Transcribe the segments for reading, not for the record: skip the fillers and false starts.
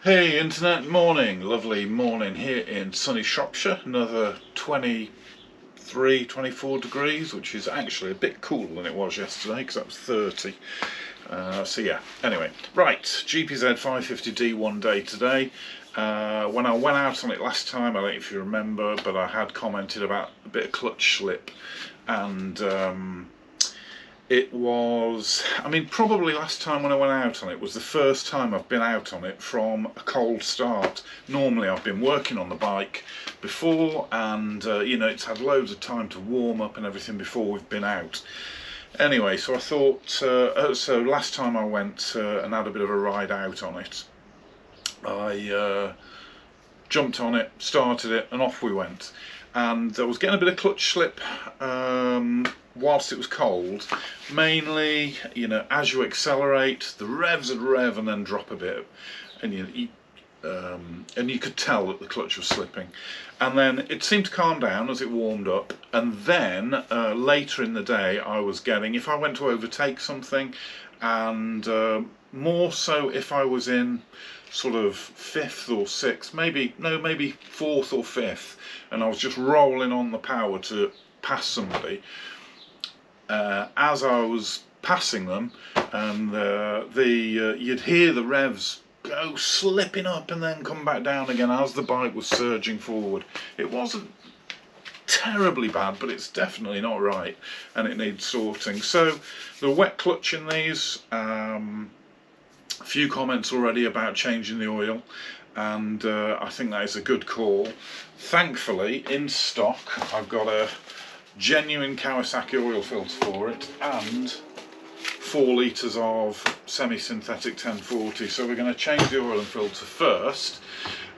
Hey internet, morning, lovely morning here in sunny Shropshire, another 23, 24 degrees, which is actually a bit cooler than it was yesterday because that was 30. So yeah, anyway, right, GPZ550 D1 day today. When I went out on it last time, I don't know if you remember, but I had commented about a bit of clutch slip, and it was, probably last time when I went out on it was the first time I've been out on it from a cold start. Normally I've been working on the bike before, and it's had loads of time to warm up and everything before we've been out. Anyway, so I thought, so last time I went and had a bit of a ride out on it, I jumped on it, started it, and off we went. And I was getting a bit of clutch slip whilst it was cold. Mainly, as you accelerate, the revs would rev and then drop a bit, and you could tell that the clutch was slipping. And then it seemed to calm down as it warmed up, and then later in the day I was getting, if I went to overtake something, and more so if I was in sort of 5th or 6th, maybe 4th or 5th, and I was just rolling on the power to pass somebody, as I was passing them, and you'd hear the revs go slipping up and then come back down again as the bike was surging forward. It wasn't terribly bad, but it's definitely not right, and it needs sorting. So the wet clutch in these, a few comments already about changing the oil, and I think that is a good call. Thankfully, in stock I've got a genuine Kawasaki oil filter for it and 4 litres of semi-synthetic 1040. So we're going to change the oil and filter first,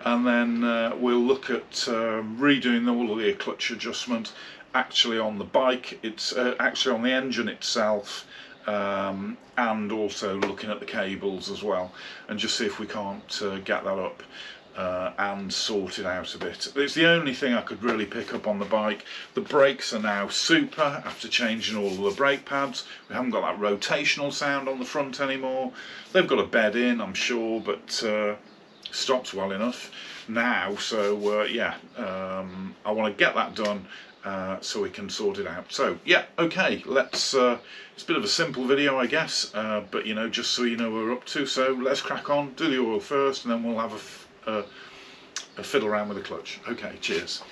and then we'll look at redoing all of the clutch adjustment actually on the bike. It's actually on the engine itself, and also looking at the cables as well, and just see if we can't get that up and sort it out a bit. It's the only thing I could really pick up on the bike. The brakes are now super after changing all of the brake pads. We haven't got that rotational sound on the front anymore. They've got a bed in, I'm sure, but stops well enough now. So yeah, I want to get that done so we can sort it out. So yeah, okay, let's it's a bit of a simple video, I guess, but just so you know what we're up to. So let's crack on, do the oil first, and then we'll have a fiddle around with the clutch. Okay, cheers.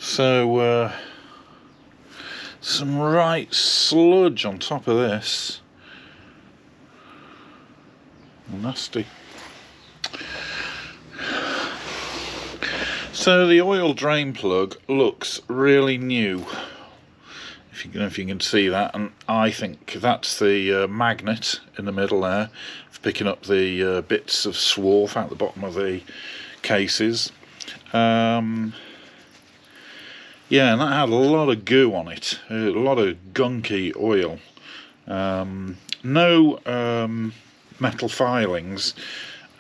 So some right sludge on top of this, nasty. So the oil drain plug looks really new, if you can see that, and I think that's the magnet in the middle there for picking up the bits of swarf out the bottom of the cases. Yeah, and that had a lot of goo on it, a lot of gunky oil. No metal filings,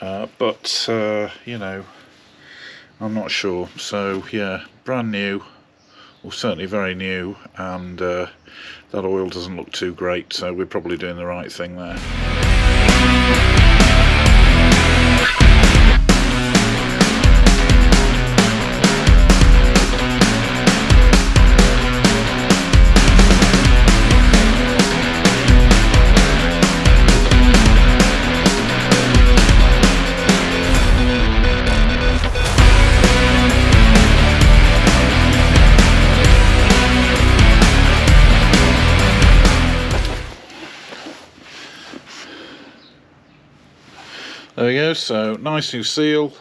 but I'm not sure. So yeah, brand new, or certainly very new, and that oil doesn't look too great, so we're probably doing the right thing there. There we go, so nice new seal,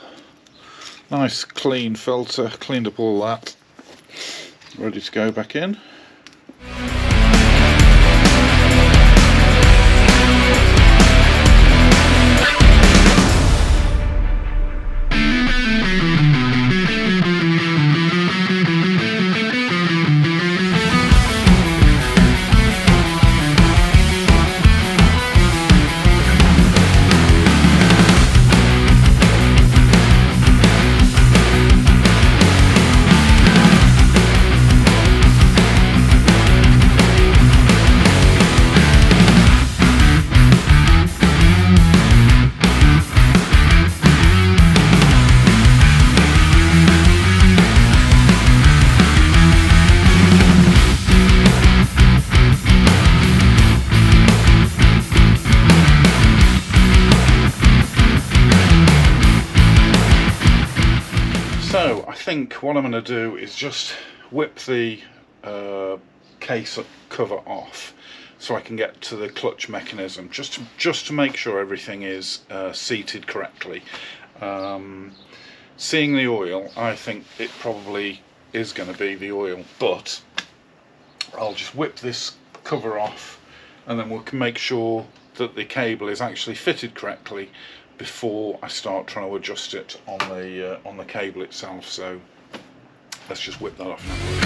nice clean filter, cleaned up all that, ready to go back in. think what I'm going to do is just whip the case cover off so I can get to the clutch mechanism, just to make sure everything is seated correctly. Seeing the oil, I think it probably is going to be the oil, but I'll just whip this cover off and then we can make sure that the cable is actually fitted correctly before I start trying to adjust it on the cable itself. So let's just whip that off now.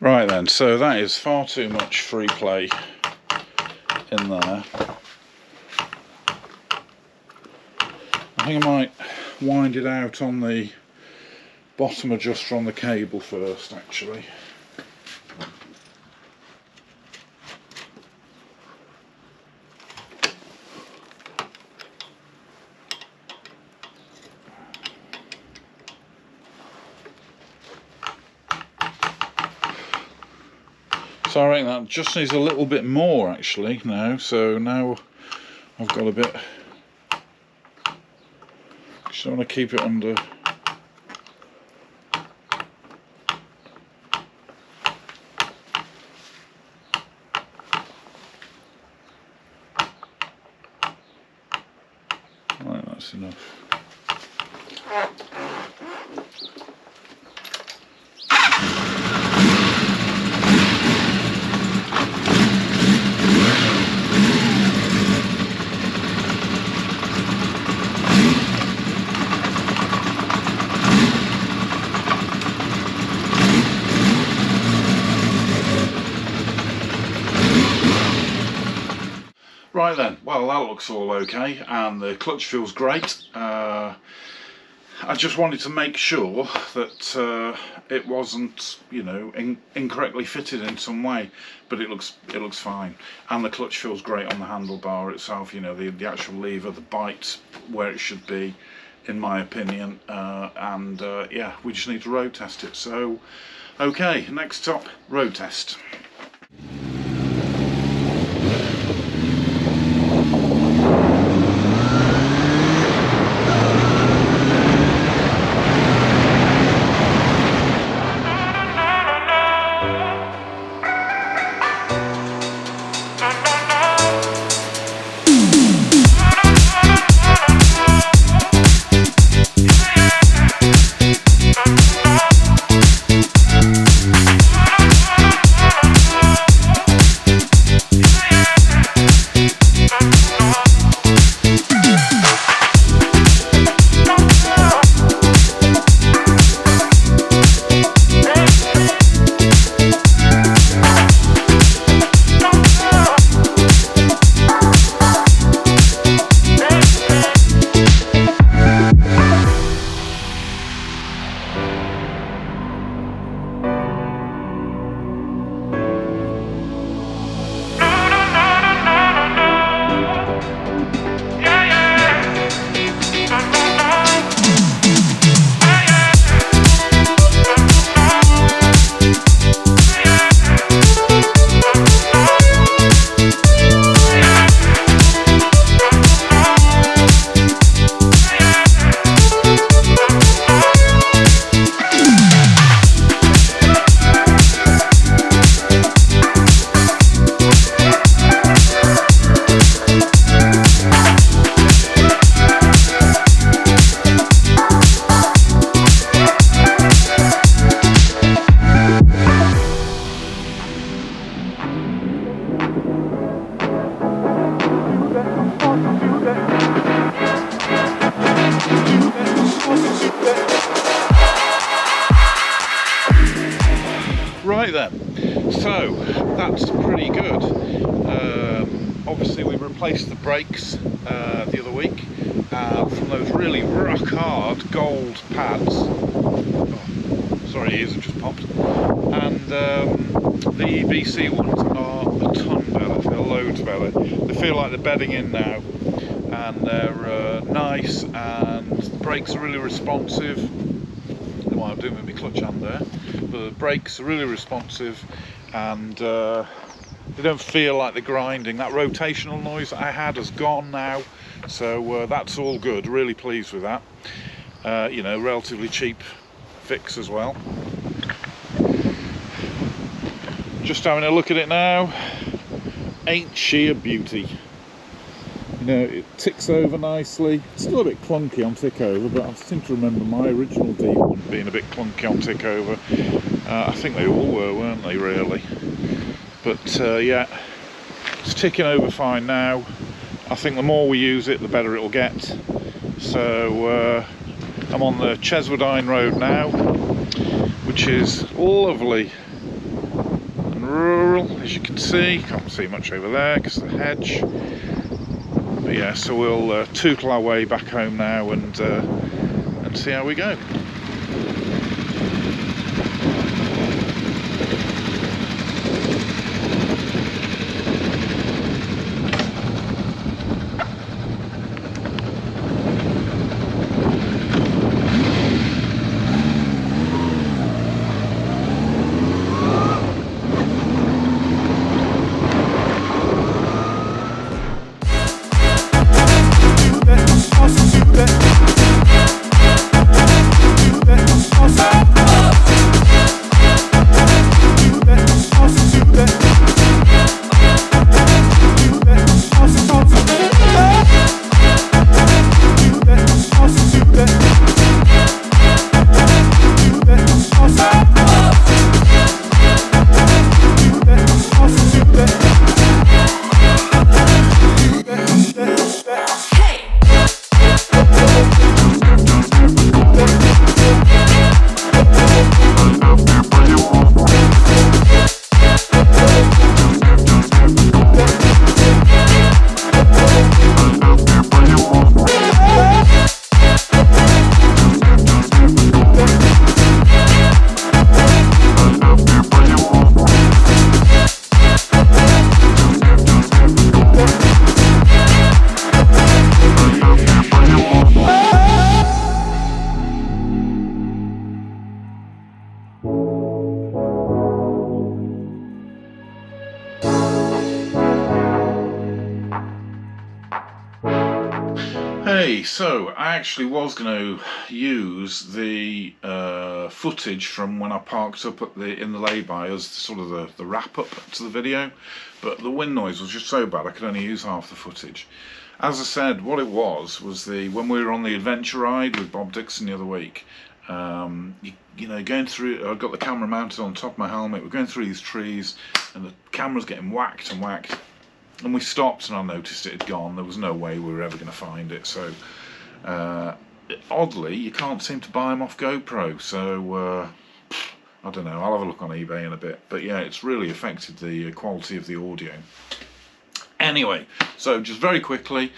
Right then, so that is far too much free play in there. I think I might wind it out on the bottom adjuster on the cable first, actually. So I think that just needs a little bit more actually now, so now I've got a bit, just want to keep it under. Right, that's enough. Right then, well that looks all okay and the clutch feels great. I just wanted to make sure that it wasn't, you know, incorrectly fitted in some way, but it looks fine, and the clutch feels great on the handlebar itself. You know, the actual lever, the bite's where it should be, in my opinion, and yeah, we just need to road test it. So, okay, next up, road test. replaced the brakes the other week from those really rock hard gold pads. Oh, sorry, ears have just popped. And the EBC ones are a ton better, they're loads better. They feel like they're bedding in now, and they're nice, and the brakes are really responsive. What I'm doing with my clutch hand there, but the brakes are really responsive, and they don't feel like they're grinding. That rotational noise that I had has gone now, so that's all good. Really pleased with that. You know, relatively cheap fix as well. Just having a look at it now. Ain't she a beauty? You know, it ticks over nicely. It's still a bit clunky on tick over, but I seem to remember my original D1 being a bit clunky on tick over. I think they all were, weren't they, really? But yeah, it's ticking over fine now. I think the more we use it, the better it'll get. So I'm on the Cheswardine Road now, which is lovely and rural, as you can see. Can't see much over there because of the hedge. But yeah, so we'll tootle our way back home now and see how we go. Hey, so I actually was going to use the footage from when I parked up at in the lay-by as sort of the wrap-up to the video, but the wind noise was just so bad I could only use half the footage. As I said, what it was when we were on the adventure ride with Bob Dixon the other week, you know, going through, I've got the camera mounted on top of my helmet, we're going through these trees and the camera's getting whacked and whacked. And we stopped and I noticed it had gone. There was no way we were ever going to find it. So, oddly, you can't seem to buy them off GoPro. So, I don't know. I'll have a look on eBay in a bit. But yeah, it's really affected the quality of the audio. Anyway, so just very quickly,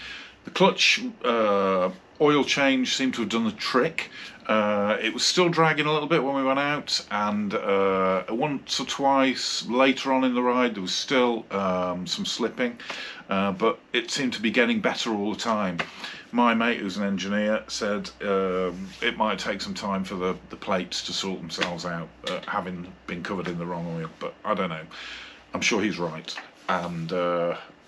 the clutch oil change seemed to have done the trick. It was still dragging a little bit when we went out, and once or twice later on in the ride there was still some slipping, but it seemed to be getting better all the time. My mate, who's an engineer, said it might take some time for the plates to sort themselves out, having been covered in the wrong oil, but I don't know. I'm sure he's right, and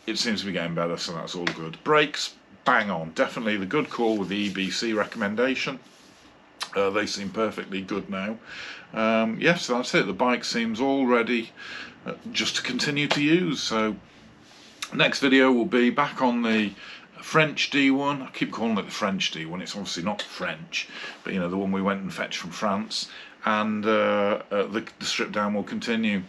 it seems to be getting better, so that's all good. Brakes, bang on. Definitely the good call with the EBC recommendation. They seem perfectly good now. Yes, that's it. The bike seems all ready just to continue to use. So next video will be back on the French D1. I keep calling it the French D1. It's obviously not French, but you know, the one we went and fetched from France. And the strip down will continue.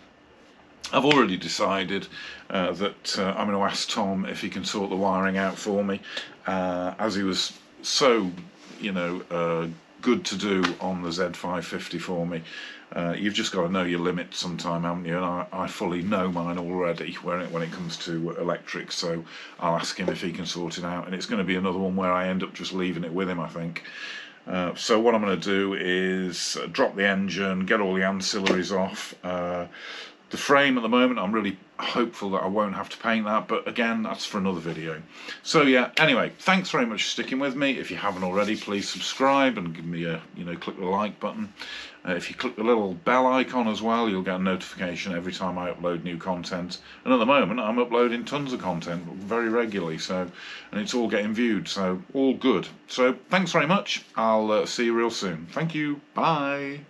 I've already decided that I'm going to ask Tom if he can sort the wiring out for me, as he was so, you know, good to do on the Z550 for me. You've just got to know your limits sometime, haven't you? And I fully know mine already when it comes to electric, so I'll ask him if he can sort it out. And it's going to be another one where I end up just leaving it with him, I think. So what I'm going to do is drop the engine, get all the ancillaries off. The frame at the moment, I'm really hopeful that I won't have to paint that, but again, that's for another video. So yeah, anyway, thanks very much for sticking with me. If you haven't already, please subscribe and give me a, click the like button. If you click the little bell icon as well, you'll get a notification every time I upload new content. And at the moment, I'm uploading tons of content very regularly, and it's all getting viewed, so all good. So thanks very much. I'll see you real soon. Thank you. Bye.